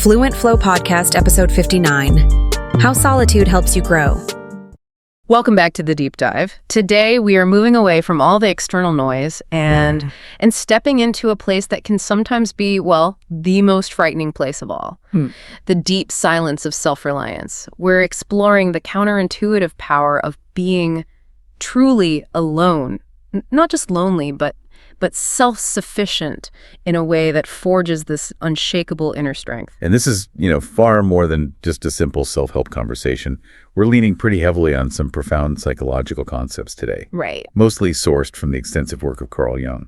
Fluent Flow Podcast, episode 59, How Solitude Helps You Grow. Welcome back to the deep dive. Today, we are moving away from all the external noise and stepping into a place that can sometimes be, well, the most frightening place of all. The deep silence of self-reliance. We're exploring the counterintuitive power of being truly alone. Not just lonely, but self-sufficient in a way that forges this unshakable inner strength. And this is, far more than just a simple self-help conversation. We're leaning pretty heavily on some profound psychological concepts today. Right. Mostly sourced from the extensive work of Carl Jung.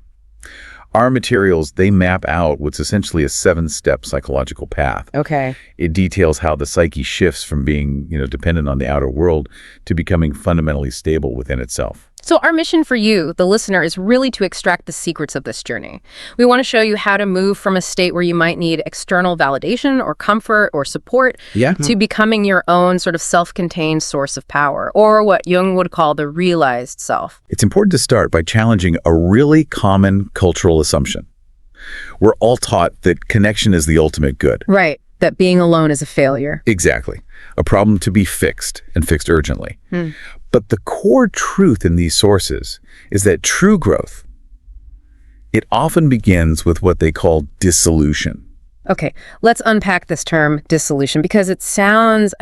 Our materials, they map out what's essentially a 7-step psychological path. Okay. It details how the psyche shifts from being, dependent on the outer world to becoming fundamentally stable within itself. So our mission for you, the listener, is really to extract the secrets of this journey. We want to show you how to move from a state where you might need external validation or comfort or support to becoming your own sort of self-contained source of power, or what Jung would call the realized self. It's important to start by challenging a really common cultural assumption. We're all taught that connection is the ultimate good. Right. That being alone is a failure. Exactly. A problem to be fixed, and fixed urgently. But the core truth in these sources is that true growth, it often begins with what they call dissolution. Okay, let's unpack this term dissolution because it sounds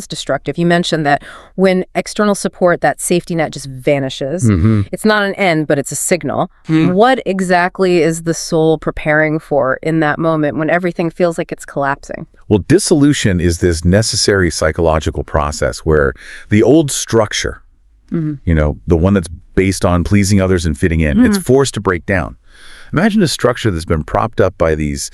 destructive. You mentioned that when external support, that safety net just vanishes. It's not an end, but it's a signal. What exactly is the soul preparing for in that moment when everything feels like it's collapsing? Well, dissolution is this necessary psychological process where the old structure, the one that's based on pleasing others and fitting in, it's forced to break down. Imagine a structure that's been propped up by these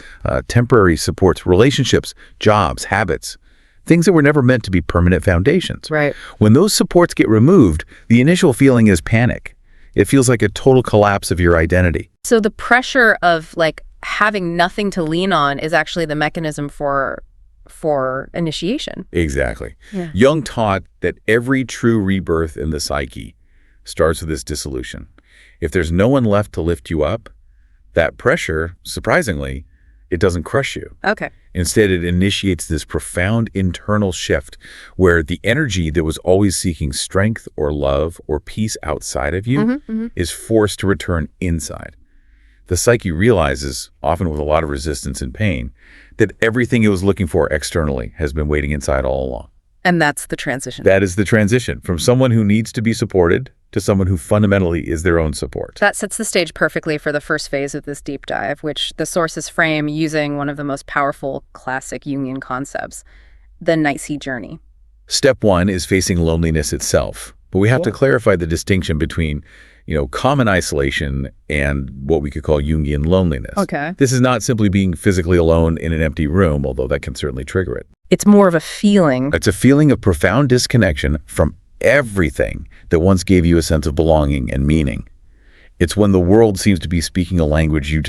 temporary supports, relationships, jobs, habits, things that were never meant to be permanent foundations. Right. When those supports get removed, the initial feeling is panic. It feels like a total collapse of your identity. So the pressure of having nothing to lean on is actually the mechanism for initiation. Exactly. Yeah. Jung taught that every true rebirth in the psyche starts with this dissolution. If there's no one left to lift you up, that pressure, surprisingly, it doesn't crush you. Okay. Instead, it initiates this profound internal shift where the energy that was always seeking strength or love or peace outside of you is forced to return inside. The psyche realizes, often with a lot of resistance and pain, that everything it was looking for externally has been waiting inside all along. And that's the transition. That is the transition from someone who needs to be supported to someone who fundamentally is their own support. That sets the stage perfectly for the first phase of this deep dive, which the sources frame using one of the most powerful classic Jungian concepts, the night sea journey. Step 1 is facing loneliness itself. But we have to clarify the distinction between, common isolation and what we could call Jungian loneliness. Okay. This is not simply being physically alone in an empty room, although that can certainly trigger it. It's more of a feeling. It's a feeling of profound disconnection from everything that once gave you a sense of belonging and meaning. It's when the world seems to be speaking a language you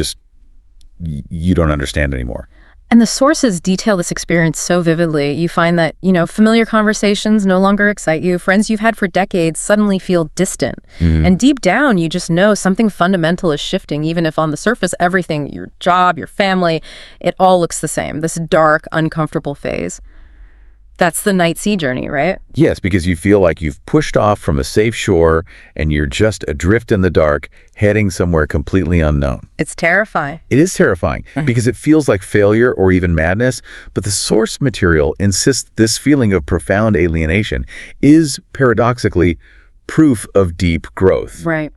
don't understand anymore. And the sources detail this experience so vividly. You find that, familiar conversations no longer excite you. Friends you've had for decades suddenly feel distant. And deep down, you just know something fundamental is shifting, even if on the surface, everything, your job, your family, it all looks the same. This dark, uncomfortable phase. That's the night sea journey, right? Yes, because you feel like you've pushed off from a safe shore and you're just adrift in the dark, heading somewhere completely unknown. It's terrifying. It is terrifying because it feels like failure or even madness, but the source material insists this feeling of profound alienation is, paradoxically, proof of deep growth. Right.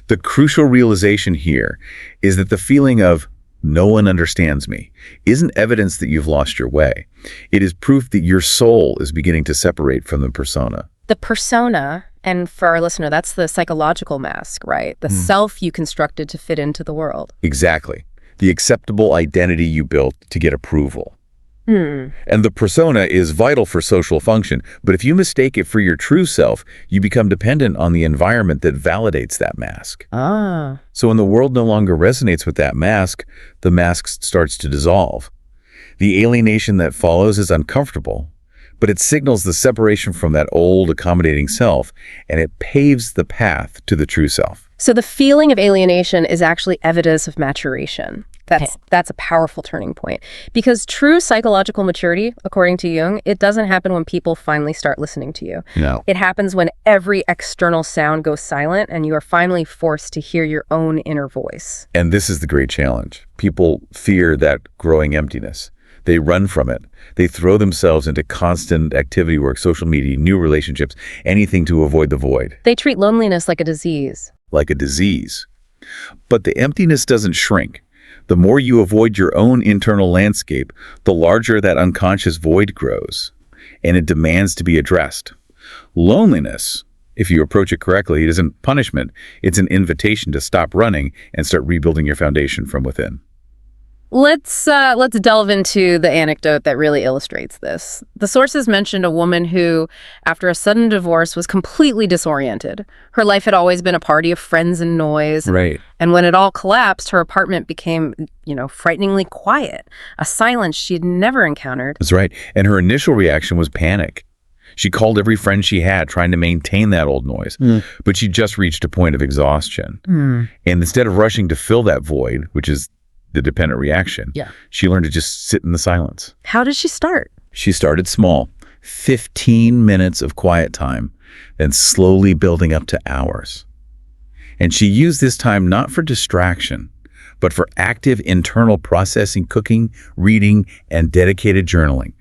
The crucial realization here is that the feeling of no one understands me isn't evidence that you've lost your way. It is proof that your soul is beginning to separate from the persona. The persona, and for our listener, that's the psychological mask, right? The self you constructed to fit into the world. Exactly. The acceptable identity you built to get approval. And the persona is vital for social function, but if you mistake it for your true self, you become dependent on the environment that validates that mask. So when the world no longer resonates with that mask, the mask starts to dissolve. The alienation that follows is uncomfortable, but it signals the separation from that old accommodating self, and it paves the path to the true self. So the feeling of alienation is actually evidence of maturation. That's a powerful turning point. Because true psychological maturity, according to Jung, it doesn't happen when people finally start listening to you. No. It happens when every external sound goes silent and you are finally forced to hear your own inner voice. And this is the great challenge. People fear that growing emptiness. They run from it. They throw themselves into constant activity work, social media, new relationships, anything to avoid the void. They treat loneliness like a disease. Like a disease. But the emptiness doesn't shrink. The more you avoid your own internal landscape, the larger that unconscious void grows, and it demands to be addressed. Loneliness, if you approach it correctly, it isn't punishment. It's an invitation to stop running and start rebuilding your foundation from within. Let's delve into the anecdote that really illustrates this. The sources mentioned a woman who, after a sudden divorce, was completely disoriented. Her life had always been a party of friends and noise. Right. And when it all collapsed, her apartment became, frighteningly quiet, a silence she'd never encountered. That's right. And her initial reaction was panic. She called every friend she had, trying to maintain that old noise. But she just reached a point of exhaustion. And instead of rushing to fill that void, which is the dependent reaction, she learned to just sit in the silence. How did she start? She started small, 15 minutes of quiet time, then slowly building up to hours. And she used this time not for distraction, but for active internal processing, cooking, reading, and dedicated journaling,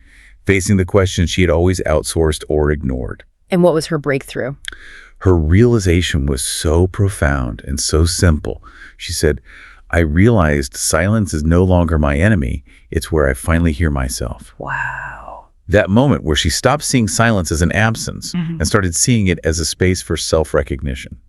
facing the questions she had always outsourced or ignored. And what was her breakthrough? Her realization was so profound and so simple. She said, I realized silence is no longer my enemy. It's where I finally hear myself. Wow. That moment where she stopped seeing silence as an absence and started seeing it as a space for self-recognition.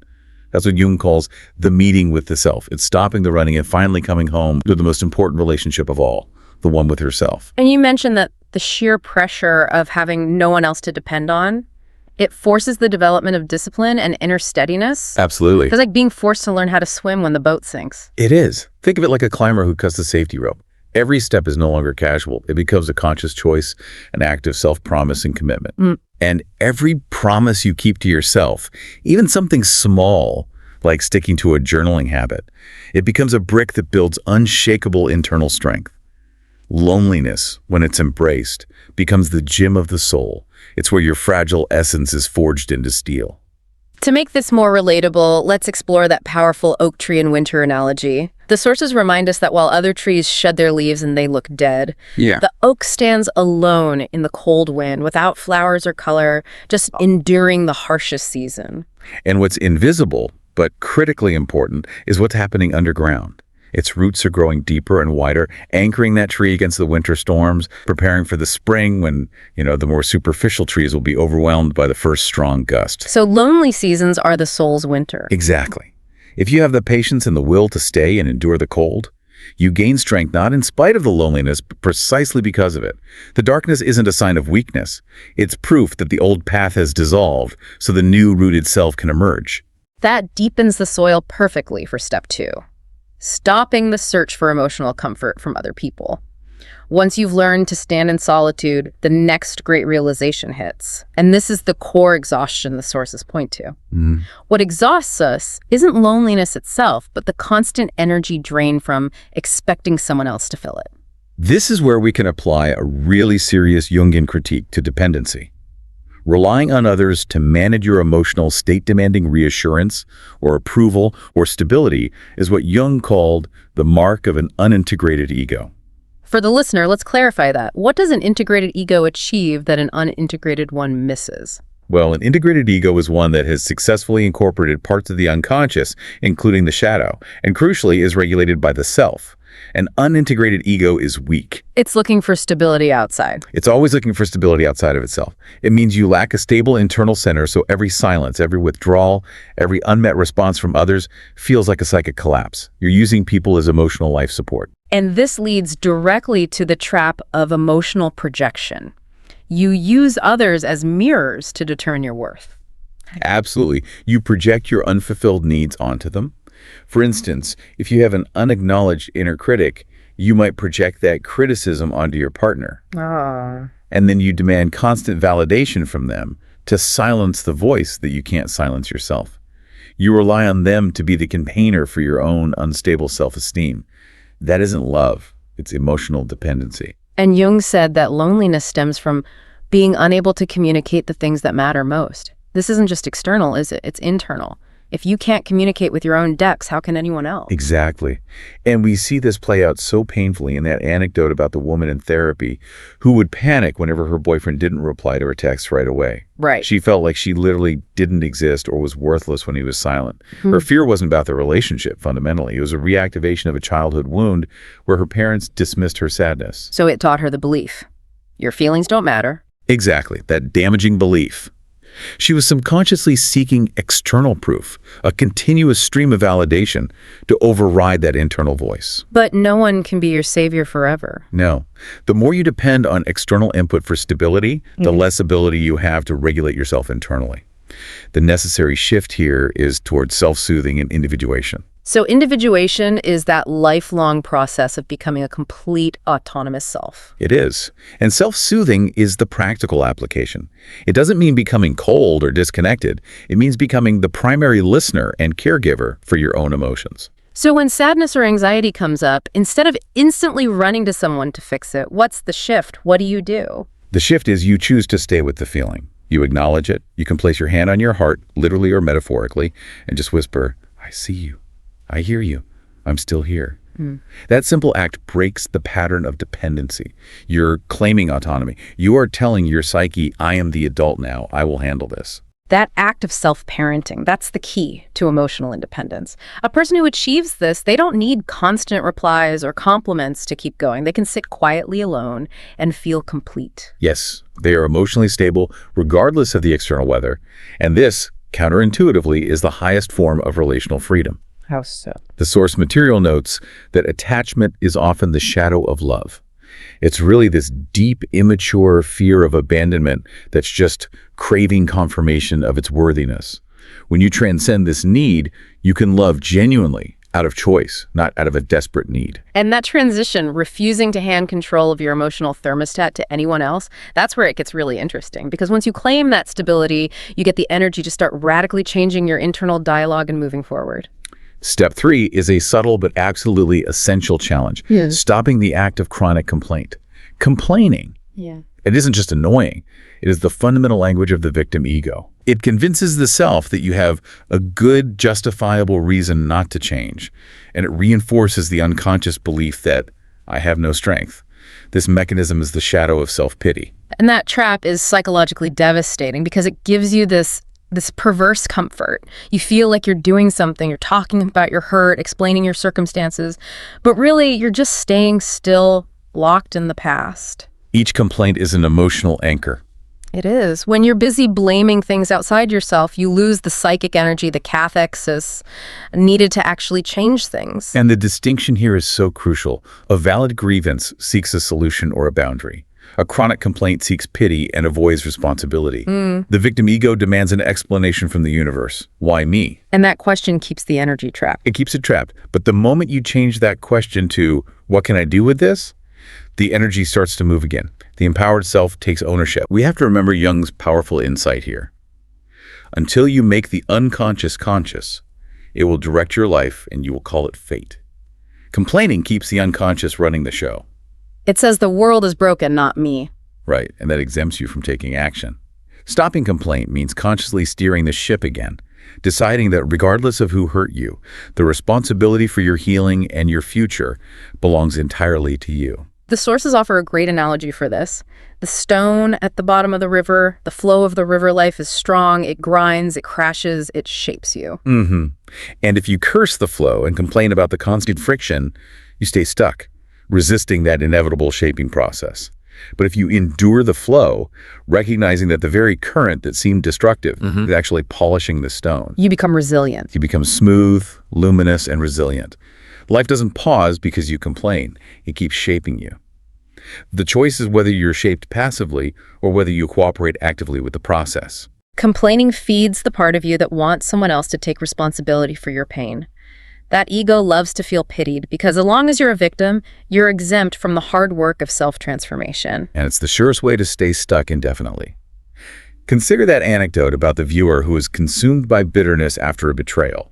That's what Jung calls the meeting with the self. It's stopping the running and finally coming home to the most important relationship of all, the one with herself. And you mentioned that the sheer pressure of having no one else to depend on, it forces the development of discipline and inner steadiness. Absolutely. It's like being forced to learn how to swim when the boat sinks. It is. Think of it like a climber who cuts the safety rope. Every step is no longer casual. It becomes a conscious choice, an act of self-promise and commitment. And every promise you keep to yourself, even something small, like sticking to a journaling habit, it becomes a brick that builds unshakable internal strength. Loneliness, when it's embraced, becomes the gym of the soul. It's where your fragile essence is forged into steel. To make this more relatable, let's explore that powerful oak tree in winter analogy. The sources remind us that while other trees shed their leaves and they look dead, the oak stands alone in the cold wind, without flowers or color, just enduring the harshest season. And what's invisible, but critically important, is what's happening underground. Its roots are growing deeper and wider, anchoring that tree against the winter storms, preparing for the spring when, the more superficial trees will be overwhelmed by the first strong gust. So lonely seasons are the soul's winter. Exactly. If you have the patience and the will to stay and endure the cold, you gain strength not in spite of the loneliness, but precisely because of it. The darkness isn't a sign of weakness. It's proof that the old path has dissolved, so the new rooted self can emerge. That deepens the soil perfectly for step 2. Stopping the search for emotional comfort from other people. Once you've learned to stand in solitude, the next great realization hits. And this is the core exhaustion the sources point to. What exhausts us isn't loneliness itself, but the constant energy drain from expecting someone else to fill it. This is where we can apply a really serious Jungian critique to dependency. Relying on others to manage your emotional state demanding reassurance or approval or stability is what Jung called the mark of an unintegrated ego. For the listener, let's clarify that. What does an integrated ego achieve that an unintegrated one misses? Well, an integrated ego is one that has successfully incorporated parts of the unconscious, including the shadow, and crucially is regulated by the self. An unintegrated ego is weak. It's looking for stability outside. It's always looking for stability outside of itself. It means you lack a stable internal center, so every silence, every withdrawal, every unmet response from others feels like a psychic collapse. You're using people as emotional life support. And this leads directly to the trap of emotional projection. You use others as mirrors to determine your worth. Absolutely. You project your unfulfilled needs onto them. For instance, if you have an unacknowledged inner critic, you might project that criticism onto your partner. And then you demand constant validation from them to silence the voice that you can't silence yourself. You rely on them to be the container for your own unstable self-esteem. That isn't love. It's emotional dependency. And Jung said that loneliness stems from being unable to communicate the things that matter most. This isn't just external, is it? It's internal. If you can't communicate with your own depths, how can anyone else? Exactly. And we see this play out so painfully in that anecdote about the woman in therapy who would panic whenever her boyfriend didn't reply to her text right away. Right. She felt like she literally didn't exist or was worthless when he was silent. Her fear wasn't about the relationship, fundamentally. It was a reactivation of a childhood wound where her parents dismissed her sadness. So it taught her the belief. Your feelings don't matter. Exactly, that damaging belief. She was subconsciously seeking external proof, a continuous stream of validation to override that internal voice. But no one can be your savior forever. No. The more you depend on external input for stability, the less ability you have to regulate yourself internally. The necessary shift here is towards self-soothing and individuation. So individuation is that lifelong process of becoming a complete autonomous self. It is. And self-soothing is the practical application. It doesn't mean becoming cold or disconnected. It means becoming the primary listener and caregiver for your own emotions. So when sadness or anxiety comes up, instead of instantly running to someone to fix it, what's the shift? What do you do? The shift is you choose to stay with the feeling. You acknowledge it. You can place your hand on your heart, literally or metaphorically, and just whisper, "I see you. I hear you. I'm still here." That simple act breaks the pattern of dependency. You're claiming autonomy. You are telling your psyche, "I am the adult now. I will handle this." That act of self-parenting, that's the key to emotional independence. A person who achieves this, they don't need constant replies or compliments to keep going. They can sit quietly alone and feel complete. Yes, they are emotionally stable regardless of the external weather. And this, counterintuitively, is the highest form of relational freedom. How so? The source material notes that attachment is often the shadow of love. It's really this deep, immature fear of abandonment that's just craving confirmation of its worthiness. When you transcend this need, you can love genuinely out of choice, not out of a desperate need. And that transition, refusing to hand control of your emotional thermostat to anyone else, that's where it gets really interesting. Because once you claim that stability, you get the energy to start radically changing your internal dialogue and moving forward. Step 3 is a subtle but absolutely essential challenge. Stopping the act of chronic complaint. Complaining. It isn't just annoying. It is the fundamental language of the victim ego. It convinces the self that you have a good, justifiable reason not to change. And it reinforces the unconscious belief that I have no strength. This mechanism is the shadow of self-pity. And that trap is psychologically devastating because it gives you this perverse comfort. You feel like you're doing something, you're talking about your hurt, explaining your circumstances, but really you're just staying still, locked in the past. Each complaint is an emotional anchor. It is. When you're busy blaming things outside yourself, you lose the psychic energy, the cathexis needed to actually change things. And the distinction here is so crucial. A valid grievance seeks a solution or a boundary. A chronic complaint seeks pity and avoids responsibility. The victim ego demands an explanation from the universe. Why me? And that question keeps the energy trapped. It keeps it trapped. But the moment you change that question to, what can I do with this? The energy starts to move again. The empowered self takes ownership. We have to remember Jung's powerful insight here. Until you make the unconscious conscious, it will direct your life and you will call it fate. Complaining keeps the unconscious running the show. It says the world is broken, not me. Right, and that exempts you from taking action. Stopping complaint means consciously steering the ship again, deciding that regardless of who hurt you, the responsibility for your healing and your future belongs entirely to you. The sources offer a great analogy for this. The stone at the bottom of the river, the flow of the river life is strong, it grinds, it crashes, it shapes you. And if you curse the flow and complain about the constant friction, you stay stuck, resisting that inevitable shaping process. But if you endure the flow, recognizing that the very current that seemed destructive is actually polishing the stone, You become resilient. you become smooth, luminous, and resilient. Life doesn't pause because you complain. It keeps shaping you. The choice is whether you're shaped passively or whether you cooperate actively with the process. Complaining feeds the part of you that wants someone else to take responsibility for your pain. That ego loves to feel pitied because as long as you're a victim, you're exempt from the hard work of self-transformation. And it's the surest way to stay stuck indefinitely. Consider that anecdote about the viewer who is consumed by bitterness after a betrayal.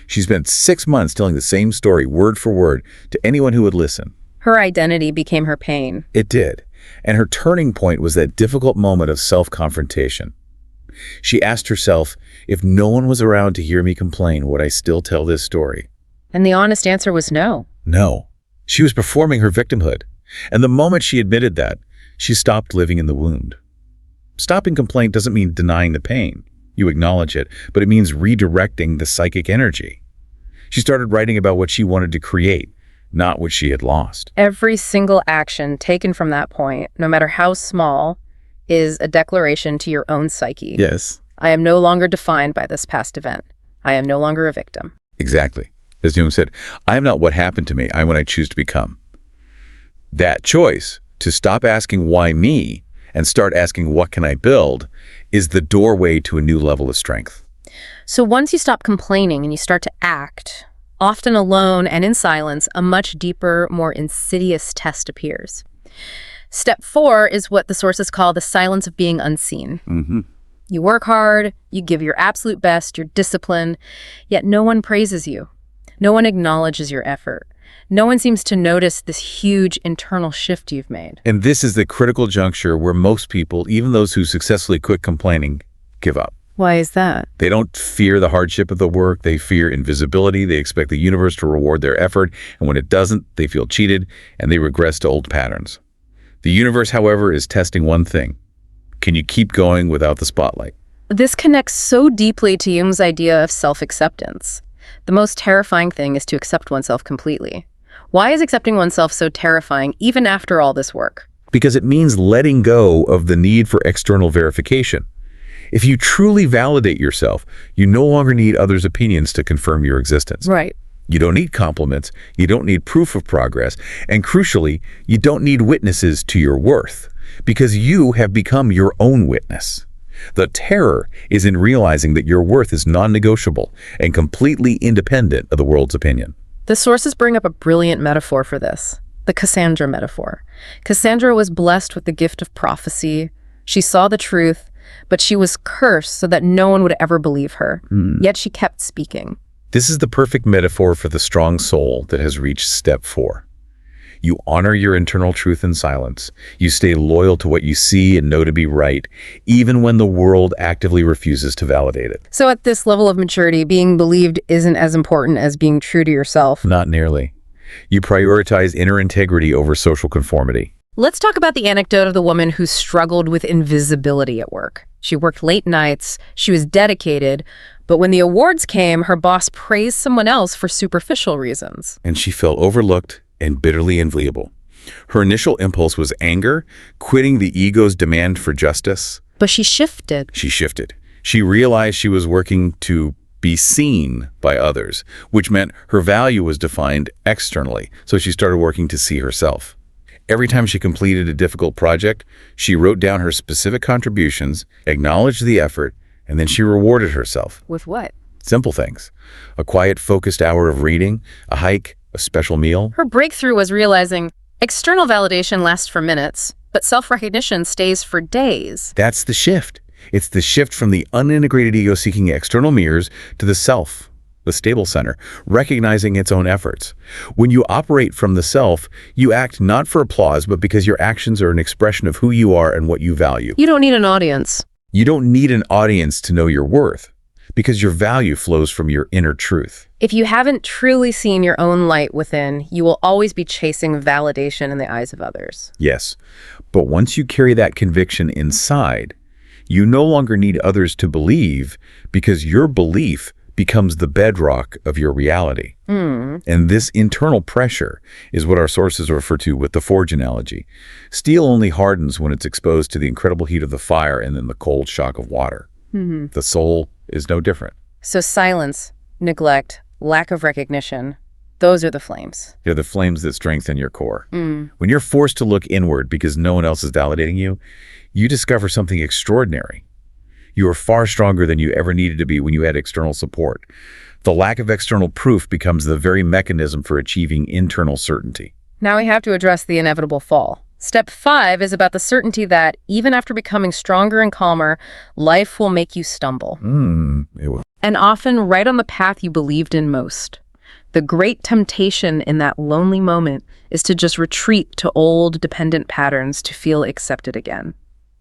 She spent 6 months telling the same story, word for word, to anyone who would listen. Her identity became her pain. It did. And her turning point was that difficult moment of self-confrontation. She asked herself, if no one was around to hear me complain, would I still tell this story? And the honest answer was no. No. She was performing her victimhood. And the moment she admitted that, she stopped living in the wound. Stopping complaint doesn't mean denying the pain. You acknowledge it, but it means redirecting the psychic energy. She started writing about what she wanted to create, not what she had lost. Every single action taken from that point, no matter how small, is a declaration to your own psyche. Yes. I am no longer defined by this past event. I am no longer a victim. Exactly. As Jung said, I am not what happened to me. I am what I choose to become. That choice to stop asking why me and start asking what can I build is the doorway to a new level of strength. So once you stop complaining and you start to act, often alone and in silence, a much deeper, more insidious test appears. Step 4 is what the sources call the silence of being unseen. Mm-hmm. You work hard, you give your absolute best, you're disciplined, yet no one praises you. No one acknowledges your effort. No one seems to notice this huge internal shift you've made. And this is the critical juncture where most people, even those who successfully quit complaining, give up. Why is that? They don't fear the hardship of the work. They fear invisibility. They expect the universe to reward their effort. And when it doesn't, they feel cheated and they regress to old patterns. The universe, however, is testing one thing. Can you keep going without the spotlight? This connects so deeply to Jung's idea of self-acceptance. The most terrifying thing is to accept oneself completely. Why is accepting oneself so terrifying even after all this work? Because it means letting go of the need for external verification. If you truly validate yourself, you no longer need others' opinions to confirm your existence. Right. You don't need compliments, you don't need proof of progress, and crucially, you don't need witnesses to your worth, because you have become your own witness. The terror is in realizing that your worth is non-negotiable and completely independent of the world's opinion. The sources bring up a brilliant metaphor for this, the Cassandra metaphor. Cassandra was blessed with the gift of prophecy. She saw the truth, but she was cursed so that no one would ever believe her. Yet she kept speaking. This is the perfect metaphor for the strong soul that has reached step 4. You honor your internal truth in silence. You stay loyal to what you see and know to be right, even when the world actively refuses to validate it. So at this level of maturity, being believed isn't as important as being true to yourself. Not nearly. You prioritize inner integrity over social conformity. Let's talk about the anecdote of the woman who struggled with invisibility at work. She worked late nights, she was dedicated, but when the awards came, her boss praised someone else for superficial reasons. And she felt overlooked and bitterly enviable. Her initial impulse was anger, quitting the ego's demand for justice. But she shifted. She realized she was working to be seen by others, which meant her value was defined externally, so she started working to see herself. Every time she completed a difficult project, she wrote down her specific contributions, acknowledged the effort, and then she rewarded herself. With what? Simple things. A quiet, focused hour of reading, a hike, a special meal. Her breakthrough was realizing external validation lasts for minutes, but self-recognition stays for days. That's the shift. It's the shift from the unintegrated ego seeking external mirrors to the self, the stable center, recognizing its own efforts. When you operate from the self, you act not for applause, but because your actions are an expression of who you are and what you value. You don't need an audience. You don't need an audience to know your worth, because your value flows from your inner truth. If you haven't truly seen your own light within, you will always be chasing validation in the eyes of others. Yes, but once you carry that conviction inside, you no longer need others to believe, because your belief becomes the bedrock of your reality. And this internal pressure is what our sources refer to with the forge analogy. Steel only hardens when it's exposed to the incredible heat of the fire and then the cold shock of water. The soul is no different. So silence, neglect, lack of recognition, those are the flames. They're the flames that strengthen your core. When you're forced to look inward because no one else is validating you, you discover something extraordinary. You are far stronger than you ever needed to be when you had external support. The lack of external proof becomes the very mechanism for achieving internal certainty. Now we have to address the inevitable fall. Step 5 is about the certainty that, even after becoming stronger and calmer, life will make you stumble. It will. and often right on the path you believed in most. The great temptation in that lonely moment is to just retreat to old dependent patterns to feel accepted again.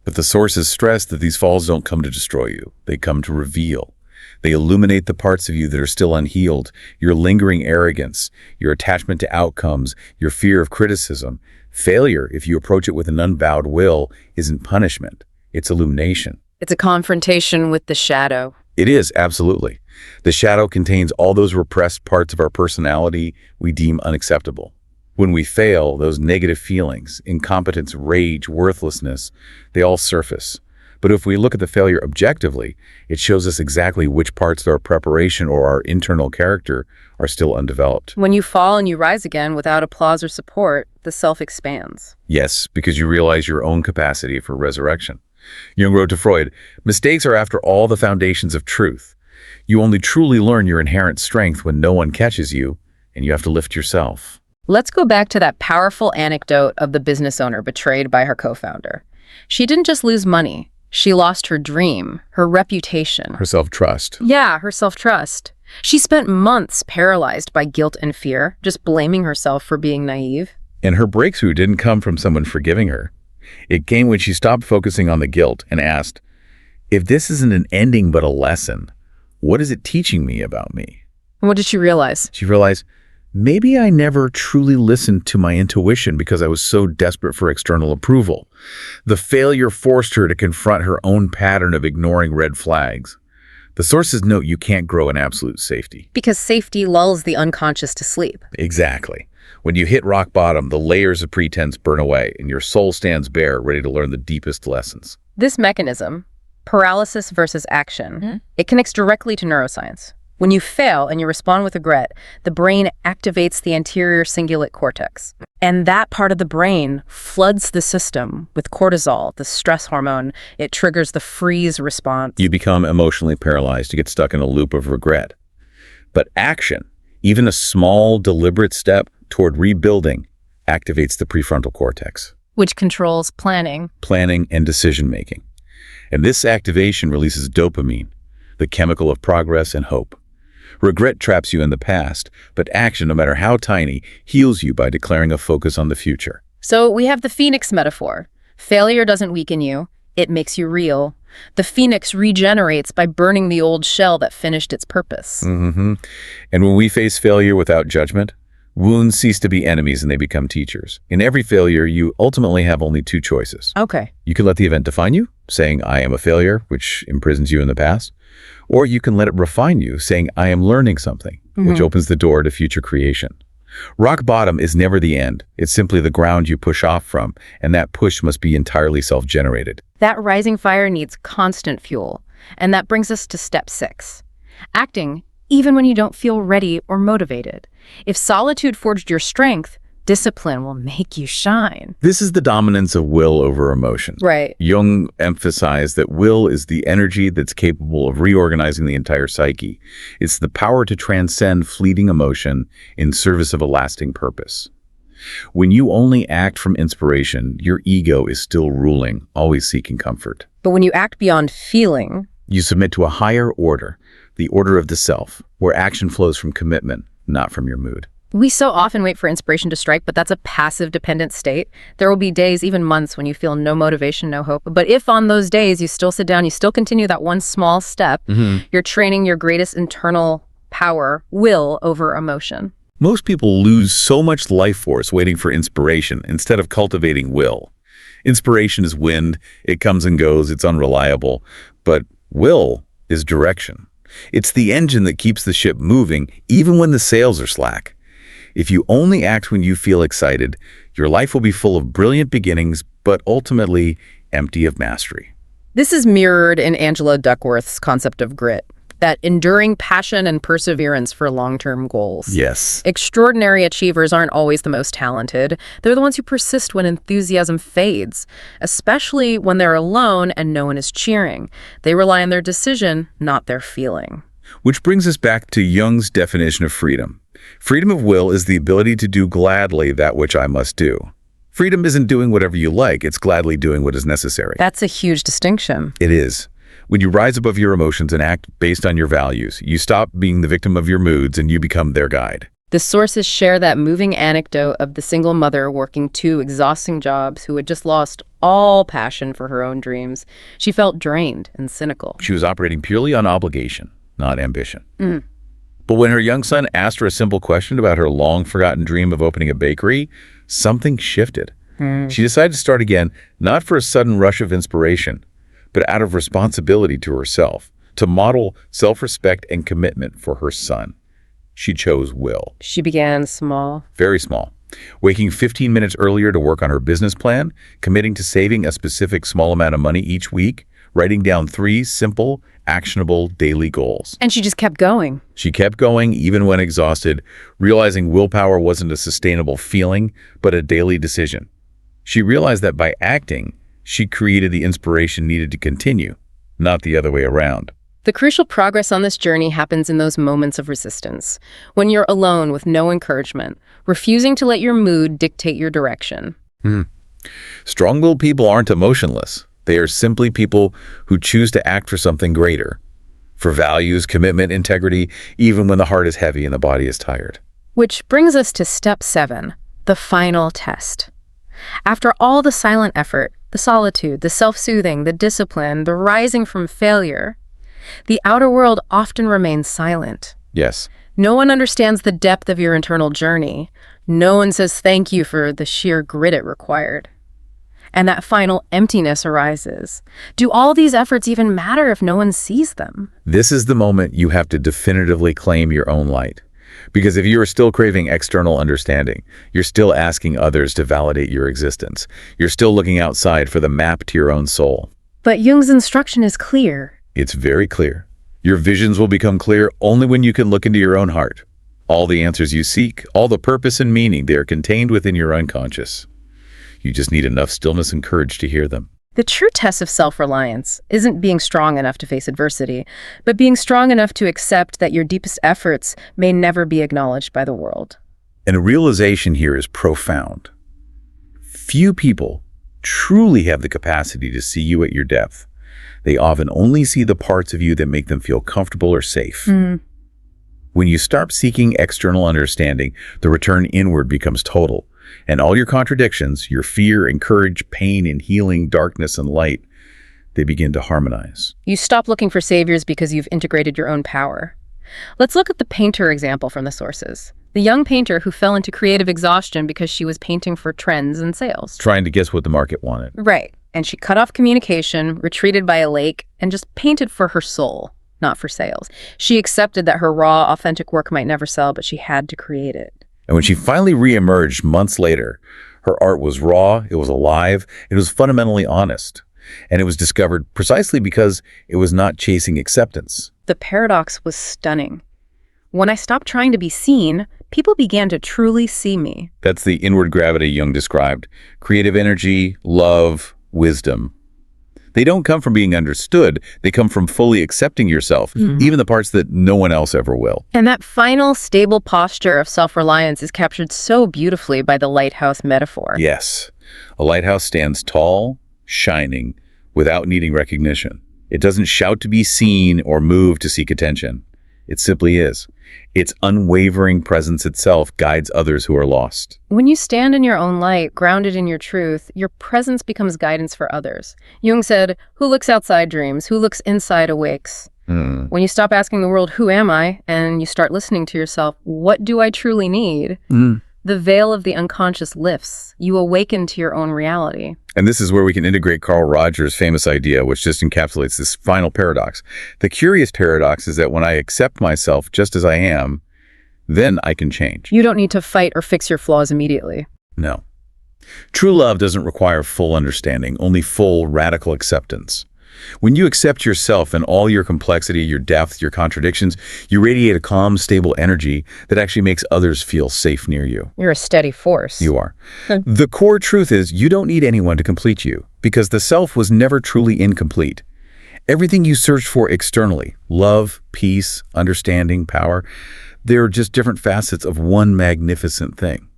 But the sources stress that these falls don't come to destroy you. They come to reveal. They illuminate the parts of you that are still unhealed, your lingering arrogance, your attachment to outcomes, your fear of criticism. Failure, if you approach it with an unbowed will, isn't punishment. It's illumination. It's a confrontation with the shadow. It is, absolutely. The shadow contains all those repressed parts of our personality we deem unacceptable. When we fail, those negative feelings, incompetence, rage, worthlessness, they all surface. But if we look at the failure objectively, it shows us exactly which parts of our preparation or our internal character are still undeveloped. When you fall and you rise again without applause or support, the self expands. Yes, because you realize your own capacity for resurrection. Jung wrote to Freud, "Mistakes are after all the foundations of truth. You only truly learn your inherent strength when no one catches you, and you have to lift yourself." Let's go back to that powerful anecdote of the business owner betrayed by her co-founder. She didn't just lose money. She lost her dream, her reputation. Her self-trust. Yeah, her self-trust. She spent months paralyzed by guilt and fear, just blaming herself for being naive. And her breakthrough didn't come from someone forgiving her. It came when she stopped focusing on the guilt and asked, if this isn't an ending but a lesson, what is it teaching me about me? And what did she realize? She realized, maybe I never truly listened to my intuition because I was so desperate for external approval. The failure forced her to confront her own pattern of ignoring red flags. The sources note you can't grow in absolute safety. Because safety lulls the unconscious to sleep. Exactly. When you hit rock bottom, the layers of pretense burn away and your soul stands bare, ready to learn the deepest lessons. This mechanism, paralysis versus action, it connects directly to neuroscience. When you fail and you respond with regret, the brain activates the anterior cingulate cortex. And that part of the brain floods the system with cortisol, the stress hormone. It triggers the freeze response. You become emotionally paralyzed. You get stuck in a loop of regret. But action, even a small, deliberate step toward rebuilding, activates the prefrontal cortex. Which controls planning. Planning and decision-making. And this activation releases dopamine, the chemical of progress and hope. Regret traps you in the past, but action, no matter how tiny, heals you by declaring a focus on the future. So we have the phoenix metaphor. Failure doesn't weaken you, it makes you real. The phoenix regenerates by burning the old shell that finished its purpose. And when we face failure without judgment, wounds cease to be enemies and they become teachers. In every failure, you ultimately have only two choices. Okay. You can let the event define you, saying, I am a failure, which imprisons you in the past. Or you can let it refine you, saying, I am learning something, which opens the door to future creation. Rock bottom is never the end. It's simply the ground you push off from, and that push must be entirely self-generated. That rising fire needs constant fuel. And that brings us to step 6. Acting, even when you don't feel ready or motivated. If solitude forged your strength, discipline will make you shine. This is the dominance of will over emotion. Right. Jung emphasized that will is the energy that's capable of reorganizing the entire psyche. It's the power to transcend fleeting emotion in service of a lasting purpose. When you only act from inspiration, your ego is still ruling, always seeking comfort. But when you act beyond feeling, you submit to a higher order, the order of the self, where action flows from commitment, not from your mood. We so often wait for inspiration to strike, but that's a passive dependent state. There will be days, even months, when you feel no motivation, no hope. But if on those days you still sit down, you still continue that one small step, you're training your greatest internal power, will, over emotion. Most people lose so much life force waiting for inspiration instead of cultivating will. Inspiration is wind, it comes and goes, it's unreliable. But will is direction. It's the engine that keeps the ship moving, even when the sails are slack. If you only act when you feel excited, your life will be full of brilliant beginnings, but ultimately empty of mastery. This is mirrored in Angela Duckworth's concept of grit, that enduring passion and perseverance for long-term goals. Yes. Extraordinary achievers aren't always the most talented. They're the ones who persist when enthusiasm fades, especially when they're alone and no one is cheering. They rely on their decision, not their feeling. Which brings us back to Jung's definition of freedom. Freedom of will is the ability to do gladly that which I must do. Freedom isn't doing whatever you like, it's gladly doing what is necessary. That's a huge distinction. It is. When you rise above your emotions and act based on your values, you stop being the victim of your moods and you become their guide. The sources share that moving anecdote of the single mother working 2 exhausting jobs who had just lost all passion for her own dreams. She felt drained and cynical. She was operating purely on obligation, not ambition. But when her young son asked her a simple question about her long-forgotten dream of opening a bakery, something shifted. She decided to start again, not for a sudden rush of inspiration, but out of responsibility to herself, to model self-respect and commitment for her son. She chose will. She began small. Very small. Waking 15 minutes earlier to work on her business plan, committing to saving a specific small amount of money each week, writing down 3 simple, actionable daily goals. And she just kept going. She kept going even when exhausted, realizing willpower wasn't a sustainable feeling, but a daily decision. She realized that by acting, she created the inspiration needed to continue, not the other way around. The crucial progress on this journey happens in those moments of resistance, when you're alone with no encouragement, refusing to let your mood dictate your direction. Strong-willed people aren't emotionless. They are simply people who choose to act for something greater, for values, commitment, integrity, even when the heart is heavy and the body is tired. Which brings us to step 7, the final test. After all the silent effort, the solitude, the self-soothing, the discipline, the rising from failure, the outer world often remains silent. Yes. No one understands the depth of your internal journey. No one says thank you for the sheer grit it required. And that final emptiness arises. Do all these efforts even matter if no one sees them? This is the moment you have to definitively claim your own light. Because if you are still craving external understanding, you're still asking others to validate your existence. You're still looking outside for the map to your own soul. But Jung's instruction is clear. It's very clear. Your visions will become clear only when you can look into your own heart. All the answers you seek, all the purpose and meaning, they are contained within your unconscious. You just need enough stillness and courage to hear them. The true test of self-reliance isn't being strong enough to face adversity, but being strong enough to accept that your deepest efforts may never be acknowledged by the world. And a realization here is profound. Few people truly have the capacity to see you at your depth. They often only see the parts of you that make them feel comfortable or safe. When you start seeking external understanding, the return inward becomes total. And all your contradictions, your fear and courage, pain and healing, darkness and light, they begin to harmonize. You stop looking for saviors because you've integrated your own power. Let's look at the painter example from the sources. The young painter who fell into creative exhaustion because she was painting for trends and sales. Trying to guess what the market wanted. Right. And she cut off communication, retreated by a lake, and just painted for her soul, not for sales. She accepted that her raw, authentic work might never sell, but she had to create it. And when she finally reemerged months later, her art was raw, it was alive, it was fundamentally honest. And it was discovered precisely because it was not chasing acceptance. The paradox was stunning. When I stopped trying to be seen, people began to truly see me. That's the inward gravity Jung described. Creative energy, love, wisdom. They don't come from being understood. They come from fully accepting yourself, even the parts that no one else ever will. And that final stable posture of self-reliance is captured so beautifully by the lighthouse metaphor. Yes. A lighthouse stands tall, shining, without needing recognition. It doesn't shout to be seen or move to seek attention. It simply is. Its unwavering presence itself guides others who are lost. When you stand in your own light, grounded in your truth, your presence becomes guidance for others. Jung said, "Who looks outside dreams, who looks inside awakes." When you stop asking the world, "Who am I?" and you start listening to yourself, "What do I truly need?" The veil of the unconscious lifts. You awaken to your own reality. And this is where we can integrate Carl Rogers' famous idea, which just encapsulates this final paradox. The curious paradox is that when I accept myself just as I am, then I can change. You don't need to fight or fix your flaws immediately. No. True love doesn't require full understanding, only full, radical acceptance. When you accept yourself and all your complexity, your depth, your contradictions, you radiate a calm, stable energy that actually makes others feel safe near you. You're a steady force. You are. The core truth is you don't need anyone to complete you because the self was never truly incomplete. Everything you searched for externally, love, peace, understanding, power, they're just different facets of one magnificent thing.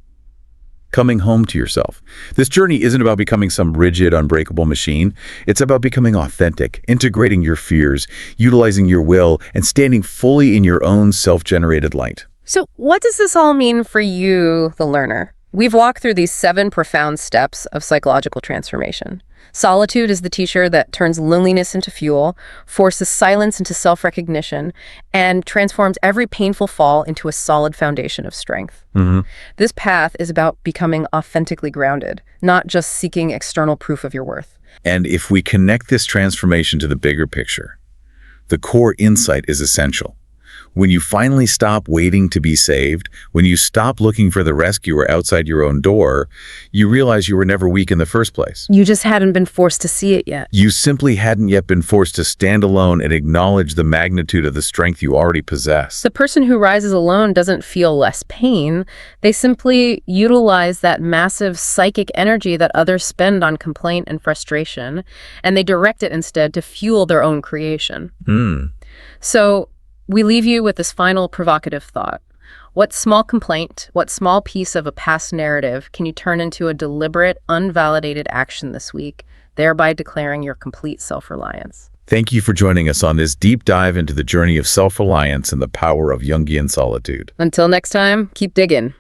coming home to yourself. This journey isn't about becoming some rigid, unbreakable machine. It's about becoming authentic, integrating your fears, utilizing your will, and standing fully in your own self-generated light. So what does this all mean for you, the learner? We've walked through these 7 profound steps of psychological transformation. Solitude is the teacher that turns loneliness into fuel, forces silence into self-recognition, and transforms every painful fall into a solid foundation of strength. This path is about becoming authentically grounded, not just seeking external proof of your worth. And if we connect this transformation to the bigger picture, the core insight is essential. When you finally stop waiting to be saved, when you stop looking for the rescuer outside your own door, you realize you were never weak in the first place. You just hadn't been forced to see it yet. You simply hadn't yet been forced to stand alone and acknowledge the magnitude of the strength you already possess. The person who rises alone doesn't feel less pain. They simply utilize that massive psychic energy that others spend on complaint and frustration, and they direct it instead to fuel their own creation. So we leave you with this final provocative thought. What small complaint, what small piece of a past narrative can you turn into a deliberate, unvalidated action this week, thereby declaring your complete self-reliance? Thank you for joining us on this deep dive into the journey of self-reliance and the power of Jungian solitude. Until next time, keep digging.